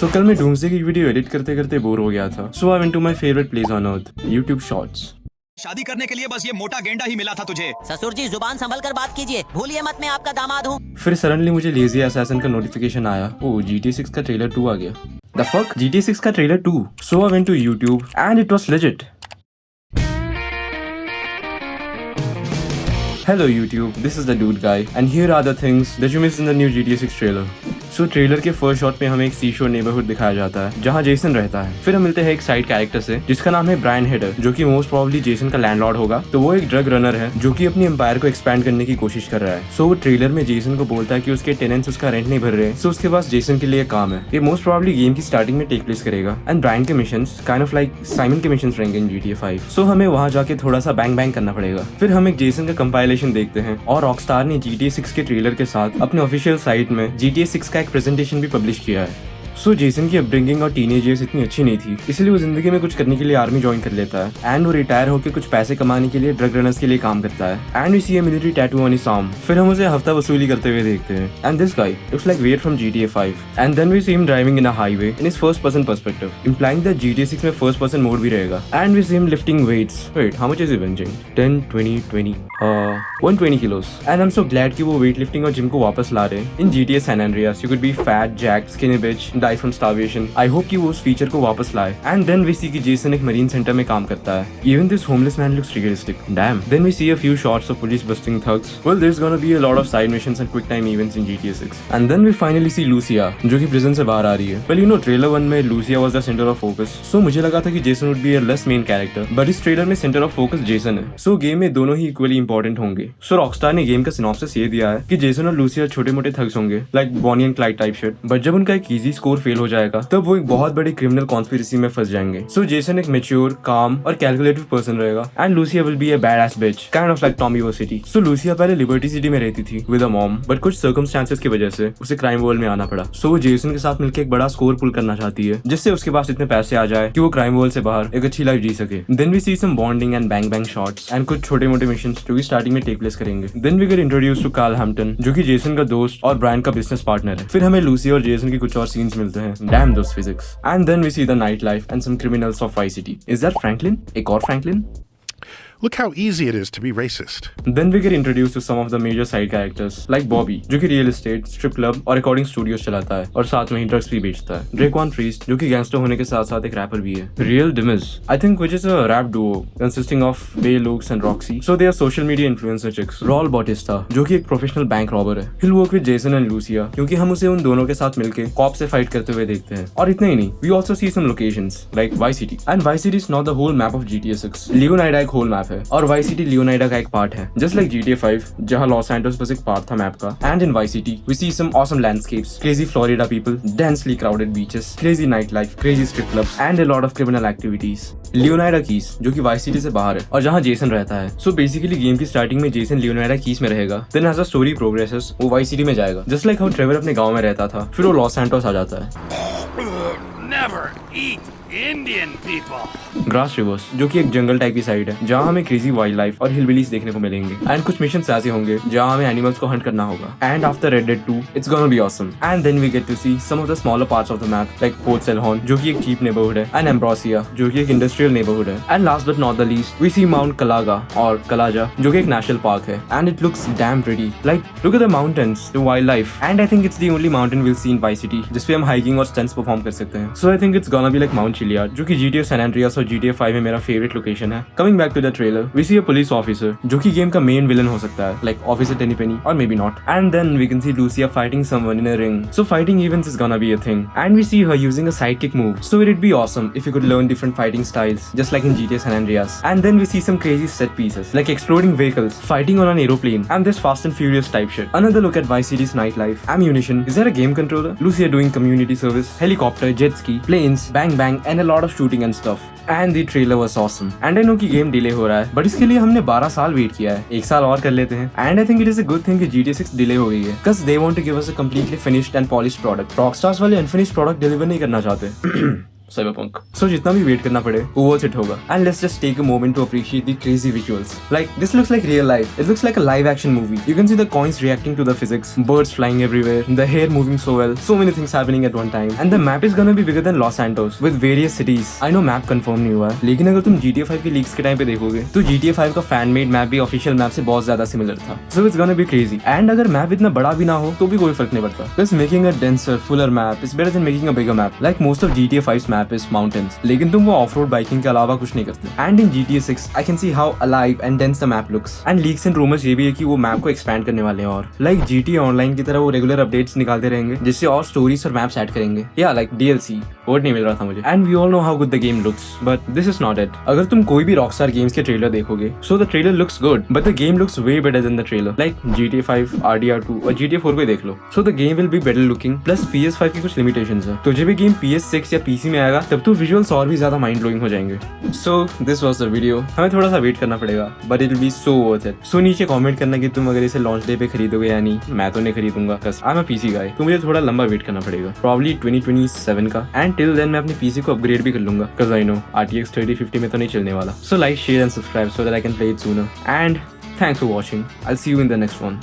सो कल मैं डूम्सडे की वीडियो एडिट करते करते बोर हो गया था, so I went to my favourite place on earth, YouTube shorts. शादी करने के लिए बस ये मोटा गेंडा ही मिला था तुझे। ससुर जी जुबान संभल कर बात कीजिए, भूलिए मत मैं आपका दामाद हूँ। फिर सडनली मुझे लेजी असैसिन का नोटिफिकेशन आया, ओ GTA 6 का ट्रेलर 2 आ गया। द फक, GTA 6 का trailer 2? So I went to YouTube and it was legit. Hello YouTube, this is the dude guy and here are the things that you missed in the new GTA 6 trailer. So trailer के first shot में हमें एक सी शोर neighbourhood दिखाया जाता है जहाँ Jason रहता है। फिर हम मिलते हैं एक साइड कैरेक्टर से जिसका नाम है ब्रायन हेडर, जो कि मोस्ट प्रोबेबली जेसन का लैंडलॉर्ड होगा। तो वो एक ड्रग रनर है जो कि अपनी एम्पायर को एक्सपैंड करने की कोशिश कर रहा है। सो वो ट्रेलर में जेसन को बोलता है कि उसके टेनेंट्स उसका रेंट नहीं भर रहे, सो उसके पास जेसन के लिए काम है। ये मोस्ट प्रोबेबली गेम की स्टार्टिंग में टेक प्लेस करेगा एंड ब्रायन के missions kind of like Simon के मिशंस रहेंगे इन GTA 5। सो हमें वहाँ जाके थोड़ा सा बैंग बैंग करना पड़ेगा। फिर हम एक जेसन का कंपाइलेशन देखते हैं और रॉकस्टार ने GTA 6 के ट्रेलर के साथ अपने ऑफिशियल साइट में GTA 6 का एक प्रेजेंटेशन भी पब्लिश किया है। सो जेसन की अपब्रिंगिंग और टीनेज ईयर्स इतनी अच्छी नहीं थी, इसलिए वो जिंदगी में कुछ करने के लिए आर्मी ज्वाइन कर लेता है एंड वो रिटायर होकर कुछ पैसे कमाने के लिए ड्रग रनर्स के लिए काम करता है and we see a military tattoo on his arm. फिर हम उसे हफ्ता वसूली करते हुए देखते हैं and this guy looks like where from GTA 5 and then we see him driving in a highway in his first person perspective, implying that GTA 6 में फर्स्ट पर्सन मोड भी रहेगा and we see him lifting weights. Wait, how much is he benching? 10 20 20 120 kilos and I am so glad कि वो weight lifting और gym को वापस ला रहे हैं। इन GTA San Andreas you could be fat, jacked, skinny bitch, die from starvation. I hope कि वो उस फीचर को वापस लाए। एंड देन वी सी कि जेसन एक मरीन सेंटर में काम करता है। Even this homeless man looks realistic. Damn. Then we see a few shots of police busting thugs. Well, there's gonna be a lot of side missions and quick time events in GTA 6. And then we finally see Lucia, जो कि prison से बाहर आ रही है। Well, you know, trailer 1 में Lucia was the center of focus. So मुझे लगा था कि Jason would be a less main character, but इस ट्रेलर में center of focus जेसन है। So गेम में दोनों ही equally important होंगे। So रॉकस्टार ने गेम का सिनॉप्सिस ये दिया है कि जेसन और लूसिया छोटे मोटे थग्स होंगे, like Bonnie and Clyde type shit, but जब उनका एक इजी स्कोर फेल हो जाएगा तब वो एक बहुत बड़ी क्रिमिनल कॉन्स्पिरेसी में फंस जाएंगे। सो जेसन एक मैच्योर, काम और कैलकुलेटिव पर्सन रहेगा and Lucia will be a bad ass bitch, kind of like Tommy Vercetti. So Lucia पहले लिबर्टी सिटी में रहती थी विद अ मॉम, बट कुछ सर्कमस्टेंसेस की वजह से उसे क्राइम वर्ल्ड में आना पड़ा। सो वो जेसन के साथ मिलकर एक बड़ा स्कोर पुल करना चाहती है जिससे उसके पास इतने पैसे आ जाए कि वो क्राइम वर्ल्ड से बाहर एक अच्छी लाइफ जी सके। Then we see some bonding and bang bang shots and कुछ छोटे मोटे मिशंस जो कि स्टार्टिंग में टेक प्लेस करेंगे। Then we get introduce to Carl Hampton, जो कि जेसन का दोस्त और ब्रायन का बिजनेस पार्टनर है। फिर हमें लूसी और जेसन की कुछ और सीन्स मिलते हैं, damn those physics. And then we see the night life and some criminals of Vice City. Is that Franklin? एक और Franklin? Look how easy it is to be racist. Then we get introduced to some of the major side characters like Bobby, जो कि real estate, strip club और recording studios चलाता है और साथ में ही ड्रग्स भी बेचता है। ड्रेकॉन प्रीस्ट, जो कि गैंगस्टर होने के साथ साथ एक रैपर भी है। Real Dimez, I think which is a rap duo consisting of Bay Lux and Roxy. So they are social media influencer chicks. Raul Bautista, जो कि एक प्रोफेशनल बैंक रॉबर है। He'll work with Jason and Lucia, क्योंकि हम उसे उन दोनों के साथ मिलके कॉप से फाइट करते हुए देखते हैं। और इतना ही नहीं, we also see some locations like Vice City. And Vice City is not the whole map of GTA 6. Leonida एक whole map है और Vice City लियोनाइडा का एक पार्ट है, जस्ट लाइक GTA 5 जहां लॉस एंटोस बस एक पार्ट था मैप का। And in Vice City we see some awesome landscapes, crazy Florida people, densely crowded beaches, crazy night life, crazy strip clubs and a lot of criminal activities. Leonida Keys, जो कि vice city से बाहर है और जहां Jason रहता है। So basically game की स्टार्टिंग में जेसन लियोनाइडा कीज में रहेगा, then as the story progresses वो वाइस सिटी में जाएगा, जस्ट लाइक हाउ ट्रेवर अपने गांव में रहता था, फिर वो लॉस एंटोस आ जाता है। Never eat Indian people. Grass reverse, जो कि एक जंगल टाइप की साइड है जहाँ हमें क्रेजी वाइल्ड लाइफ और हिलबिलीज देखने को मिलेंगे एंड कुछ मिशंस ऐसे होंगे जहाँ हमें एनिमल्स को हंट करना होगा। And after Red Dead 2 it's gonna be awesome. And then we get to see some of the smaller parts of the map like Port Gellhorn, जो कि एक चीप नेबरहुड है, एंड एम्ब्रोसिया, जो कि एक इंडस्ट्रियल नेबरहुड है। And last but not the least we see Mount Kalaga और Kalaga, जो कि एक नेशनल पार्क है and it looks damn pretty. Like look at the mountains, the wild life, and I think it's the only mountain will see in Vice City जिसपे हम hiking और stunts perform कर सकते हैं। So I think it's gonna be like Mount Chiliad, जो कि GTA San Andreas और GTA 5 में मेरा फेवरेट लोकेशन है। Coming back to the trailer we see a police officer, जो कि गेम का मेन विलन हो सकता है, लाइक ऑफिसर टेनीपेनी और may be not. And then we can see Lucia fighting someone in a ring. So fighting events is gonna be a thing and we see her using a sidekick move. So it be awesome if you could learn different fighting styles just like in GTA San Andreas. And then we see some crazy set pieces like exploding vehicles, fighting on an aeroplane, and this Fast and Furious type shit. Another look at Vice City's nightlife, ammunition, is there a game controller, Lucia doing community service, helicopter, jet ski, planes, bang bang and a lot of shooting and stuff. And the trailer was awesome. And I know कि game delay हो रहा है, but इसके लिए हमने 12 साल wait किया है, एक साल और कर लेते हैं। And I think it is a good thing कि GTA 6 डिले हो गई है, because they want to give us a completely finished and polished product. Rockstars वाले unfinished product डिलीवर नहीं करना चाहते। Cyberpunk. So जितना भी वेट करना पड़े वो worth it होगा. And let's just take a moment to appreciate the crazy visuals. Like this looks like real life. It looks like a live action movie. You can see the coins reacting to the physics, birds flying everywhere, the hair moving so well, so many things happening at one time. And the map is gonna be bigger than Los Santos with various cities. I know map confirm नहीं हुआ है, लेकिन अगर तुम GTA 5 के leaks के time पे देखोगे तो GTA 5 का fan made map भी official map से बहुत ज्यादा similar था. So it's gonna be crazy. And अगर map इतना बड़ा भी ना हो तो भी कोई फर्क नहीं पड़ता. Just making a denser, fuller map is better than making a bigger map. Like most of GTA 5's map is mountains, लेकिन तुम वो ऑफ रोड बाइकिंग के अलावा कुछ नहीं करते. And in GTA 6 I can see how alive and dense the map looks. And leaks and rumors ये भी है कि वो मैप को एक्सपैंड करने वाले हैं और लाइक GTA ऑनलाइन की तरह वो रेगुलर अपडेट्स निकालते रहेंगे जिससे और स्टोरीज और मैप्स ऐड करेंगे. या लाइक DLC वर्ड नहीं मिल रहा था मुझे. And we all know how good the game looks, but this is not it. अगर तुम कोई भी रॉकस्टार गेम्स के ट्रेलर देखोगे so the trailer looks good but the game looks way better than the trailer. Like GTA 5, RDR2 और GTA 4 को देख लो. So the game will be better looking plus PS5 की कुछ लिमिटेशंस है. तो जब ये गेम PS6 या PC में आएगा तब तो विजुअल्स और भी ज्यादा माइंड ब्लोइंग हो जाएंगे. So this was the video. हमें थोड़ा सा वेट करना पड़ेगा but it will be so worth it. So नीचे कमेंट करना कि तुम अगर इसे लॉन्च डे पे खरीदोगे या नहीं. मैं तो नहीं खरीदूंगा बस आई एम अ PC गाय, तो मुझे थोड़ा लंबा वेट करना पड़ेगा, प्रॉब्ली 2027 का. एंड टिल देन मैं अपनी PC को अपग्रेड भी कर लूंगा बिकॉज़ आई नो RTX 3050 में तो नहीं चलने वाला. So like, share and subscribe so that I can play it sooner. And thanks for watching. I will see you in the next one.